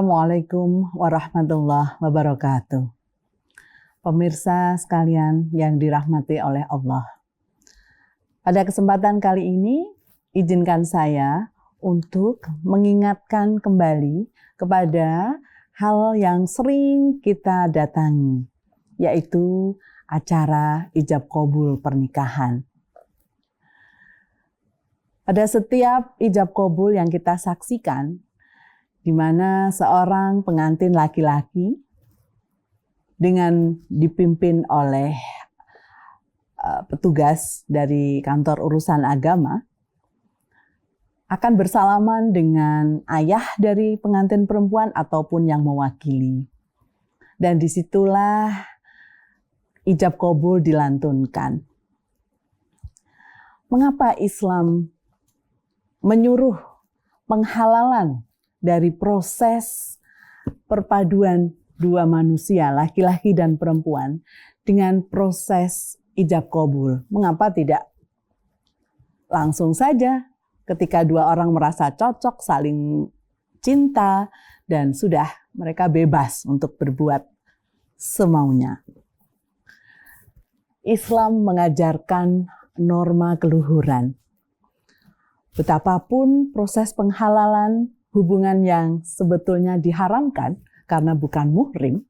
Assalamualaikum warahmatullahi wabarakatuh. Pemirsa sekalian yang dirahmati oleh Allah. Pada kesempatan kali ini, izinkan saya untuk mengingatkan kembali kepada hal yang sering kita datangi, yaitu acara ijab qabul pernikahan. Pada setiap ijab qabul yang kita saksikan, di mana seorang pengantin laki-laki dengan dipimpin oleh petugas dari kantor urusan agama akan bersalaman dengan ayah dari pengantin perempuan ataupun yang mewakili. Dan disitulah ijab qabul dilantunkan. Mengapa Islam menyuruh penghalalan dari proses perpaduan dua manusia, laki-laki dan perempuan, dengan proses ijab qabul? Mengapa tidak langsung saja ketika dua orang merasa cocok, saling cinta, dan sudah mereka bebas untuk berbuat semaunya? Islam mengajarkan norma keluhuran. Betapapun proses penghalalan hubungan yang sebetulnya diharamkan karena bukan muhrim,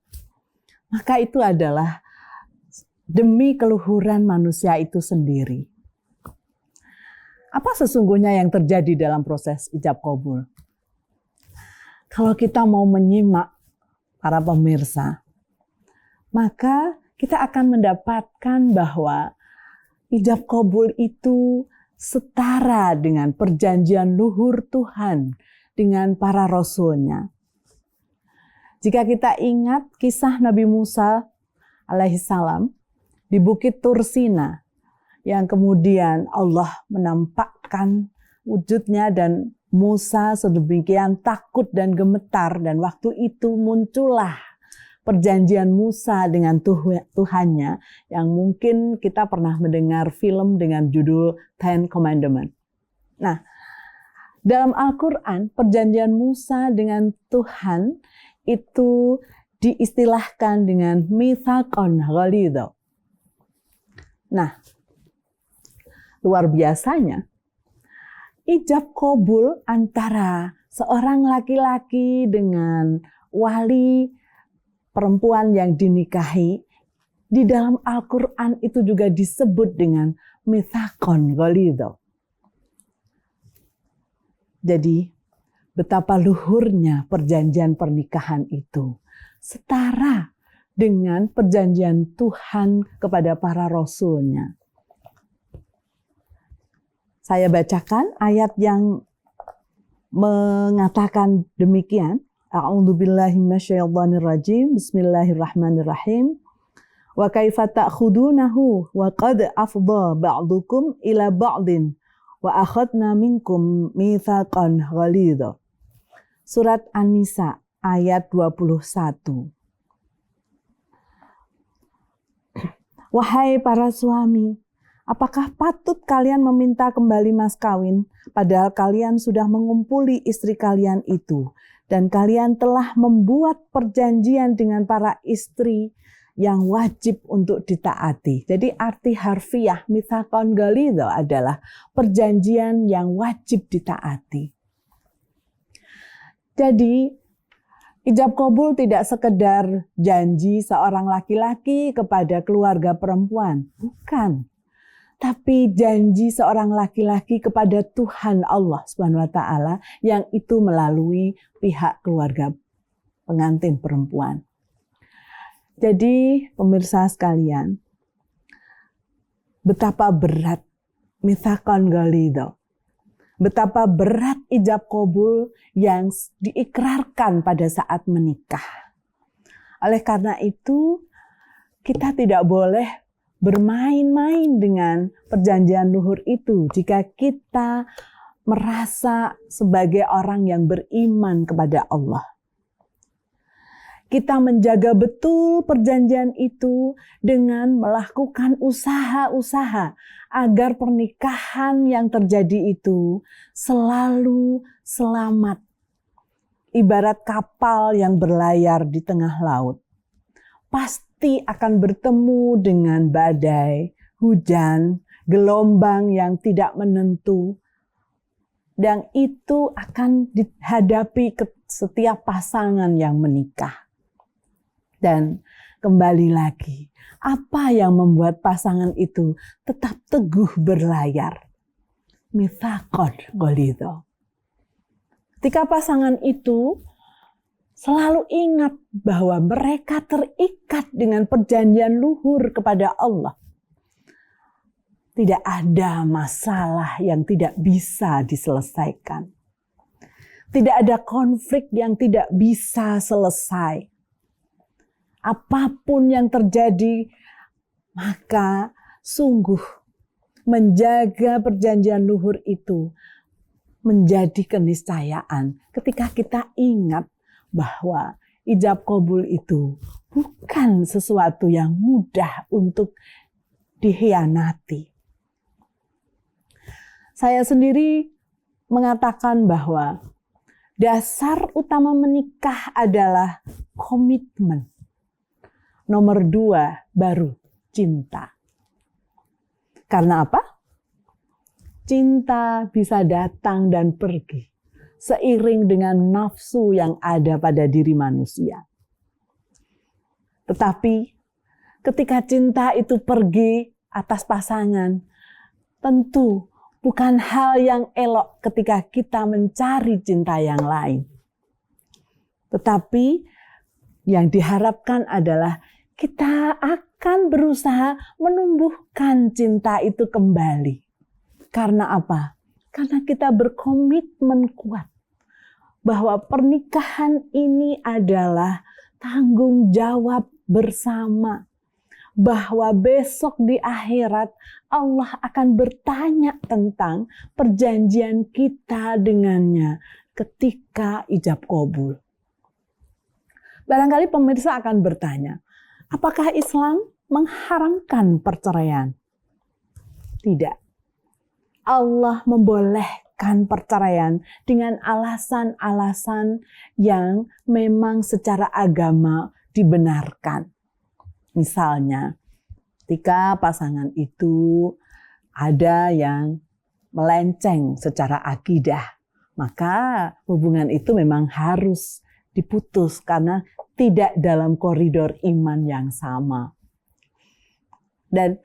maka itu adalah demi keluhuran manusia itu sendiri. Apa sesungguhnya yang terjadi dalam proses ijab qabul? Kalau kita mau menyimak para pemirsa, maka kita akan mendapatkan bahwa ijab qabul itu setara dengan perjanjian luhur Tuhan dengan para rasulnya. Jika kita ingat kisah Nabi Musa alaihissalam di Bukit Tursina, yang kemudian Allah menampakkan wujudnya dan Musa sedemikian takut dan gemetar, dan waktu itu muncullah perjanjian Musa dengan Tuhannya, yang mungkin kita pernah mendengar film dengan judul Ten Commandments. Nah, dalam Al-Quran, perjanjian Musa dengan Tuhan itu diistilahkan dengan mitsaqan ghalidha. Nah, luar biasanya, ijab qabul antara seorang laki-laki dengan wali perempuan yang dinikahi, di dalam Al-Quran itu juga disebut dengan mitsaqan ghalidha. Jadi, betapa luhurnya perjanjian pernikahan itu setara dengan perjanjian Tuhan kepada para rasulnya. Saya bacakan ayat yang mengatakan demikian. A'udzubillahi minasyaitonirrajim. Bismillahirrahmanirrahim. Wa kaifa ta'khudunahu wa qad afdha ba'dukum ila ba'din wa akhadna minkum mitsaqan ghalidha. Surat An-Nisa ayat 21. Wahai para suami, apakah patut kalian meminta kembali mas kawin, padahal kalian sudah mengumpuli istri kalian itu, dan kalian telah membuat perjanjian dengan para istri yang wajib untuk ditaati. Jadi arti harfiah mitsaqan ghalidha adalah perjanjian yang wajib ditaati. Jadi ijab qabul tidak sekedar janji seorang laki-laki kepada keluarga perempuan, bukan. Tapi janji seorang laki-laki kepada Tuhan Allah Subhanahu wa taala, yang itu melalui pihak keluarga pengantin perempuan. Jadi pemirsa sekalian, betapa berat mitsaqan ghalidha, betapa berat ijab qabul yang diikrarkan pada saat menikah. Oleh karena itu, kita tidak boleh bermain-main dengan perjanjian luhur itu jika kita merasa sebagai orang yang beriman kepada Allah. Kita menjaga betul perjanjian itu dengan melakukan usaha-usaha agar pernikahan yang terjadi itu selalu selamat. ibarat kapal yang berlayar di tengah laut. Pasti akan bertemu dengan badai, hujan, gelombang yang tidak menentu. Dan itu akan dihadapi ke setiap pasangan yang menikah. Dan kembali lagi, apa yang membuat pasangan itu tetap teguh berlayar? Mitsaqon ghalidha. Ketika pasangan itu selalu ingat bahwa mereka terikat dengan perjanjian luhur kepada Allah. Tidak ada masalah yang tidak bisa diselesaikan. Tidak ada konflik yang tidak bisa selesai. Apapun yang terjadi, maka sungguh menjaga perjanjian luhur itu menjadi keniscayaan ketika kita ingat bahwa ijab qabul itu bukan sesuatu yang mudah untuk dikhianati. Saya sendiri mengatakan bahwa dasar utama menikah adalah komitmen. Nomor 2 baru cinta. Karena apa? Cinta bisa datang dan pergi seiring dengan nafsu yang ada pada diri manusia. Tetapi ketika cinta itu pergi atas pasangan, tentu bukan hal yang elok ketika kita mencari cinta yang lain. Tetapi yang diharapkan adalah kita akan berusaha menumbuhkan cinta itu kembali. Karena apa? Karena kita berkomitmen kuat bahwa pernikahan ini adalah tanggung jawab bersama. Bahwa besok di akhirat Allah akan bertanya tentang perjanjian kita dengannya ketika ijab qabul. Barangkali pemirsa akan bertanya, apakah Islam mengharamkan perceraian? Tidak. Allah membolehkan perceraian dengan alasan-alasan yang memang secara agama dibenarkan. Misalnya, ketika pasangan itu ada yang melenceng secara akidah, maka hubungan itu memang harus diputus karena tidak dalam koridor iman yang sama. Dan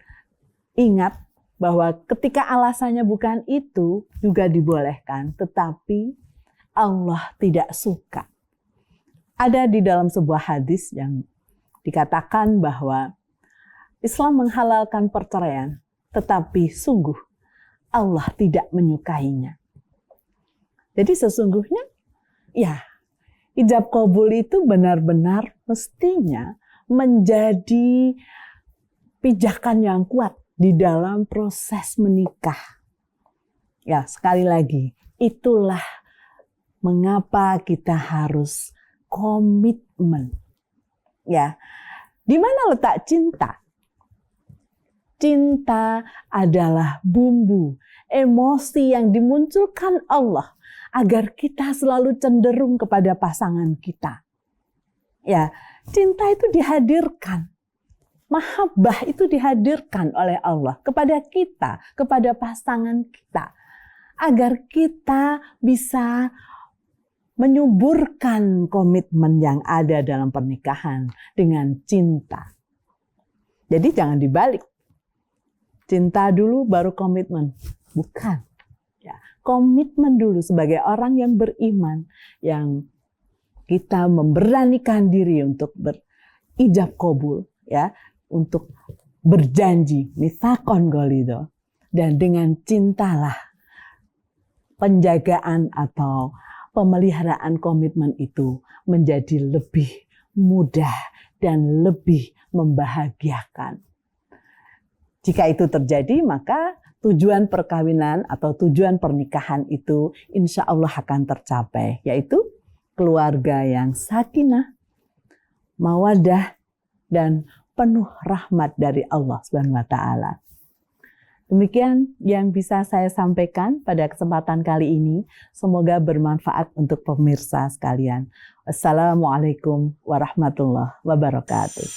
ingat bahwa ketika alasannya bukan itu juga dibolehkan, tetapi Allah tidak suka. Ada di dalam sebuah hadis yang dikatakan bahwa Islam menghalalkan perceraian, tetapi sungguh Allah tidak menyukainya. Jadi sesungguhnya, ya, ijab qabul itu benar-benar mestinya menjadi pijakan yang kuat di dalam proses menikah. Ya, sekali lagi, itulah mengapa kita harus komitmen. Ya, di mana letak cinta? Cinta adalah bumbu, emosi yang dimunculkan Allah agar kita selalu cenderung kepada pasangan kita. Ya, cinta itu dihadirkan. Mahabbah itu dihadirkan oleh Allah kepada kita, kepada pasangan kita. Agar kita bisa menyuburkan komitmen yang ada dalam pernikahan dengan cinta. Jadi jangan dibalik. Cinta dulu baru komitmen. Bukan. Ya, komitmen dulu sebagai orang yang beriman. Yang kita memberanikan diri untuk berijab qabul. Ya, untuk berjanji. Mitsaqon ghalidha. Dan dengan cintalah penjagaan atau pemeliharaan komitmen itu menjadi lebih mudah dan lebih membahagiakan. Jika itu terjadi, maka tujuan perkawinan atau tujuan pernikahan itu insya Allah akan tercapai, yaitu keluarga yang sakinah, mawaddah, dan penuh rahmat dari Allah Subhanahu wa Ta'ala. Demikian yang bisa saya sampaikan pada kesempatan kali ini. Semoga bermanfaat untuk pemirsa sekalian. Wassalamualaikum warahmatullahi wabarakatuh.